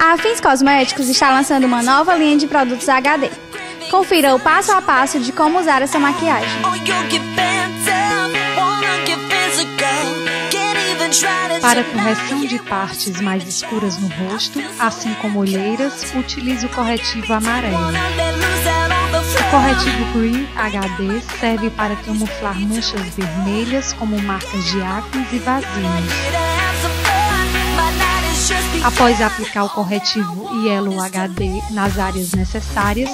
A Afins Cosméticos está lançando uma nova linha de produtos HD. Confira o passo a passo de como usar essa maquiagem. Para correção de partes mais escuras no rosto, assim como olheiras, utilize o corretivo amarelo. O corretivo Green HD serve para camuflar manchas vermelhas como marcas de acne e vasinhos. Após aplicar o corretivo Yellow HD nas áreas necessárias,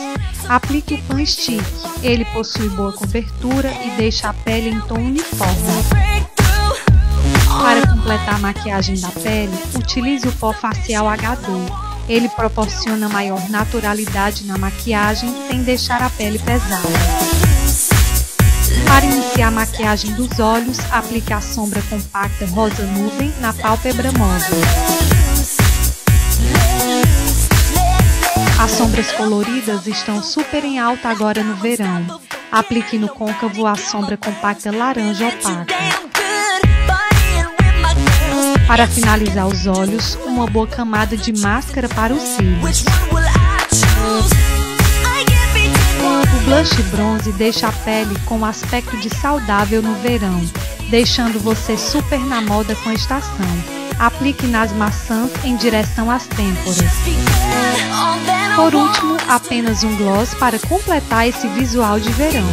aplique o Pan Stick. Ele possui boa cobertura e deixa a pele em tom uniforme. Para completar a maquiagem da pele, utilize o pó facial HD. Ele proporciona maior naturalidade na maquiagem sem deixar a pele pesada. Para iniciar a maquiagem dos olhos, aplique a sombra compacta Rosa Nuvem na pálpebra móvel. As sombras coloridas estão super em alta agora no verão. Aplique no côncavo a sombra compacta laranja opaca. Para finalizar os olhos, uma boa camada de máscara para os cílios. O blush bronze deixa a pele com um aspecto de saudável no verão, deixando você super na moda com a estação. Aplique nas maçãs em direção às têmporas. Por último, apenas um gloss para completar esse visual de verão.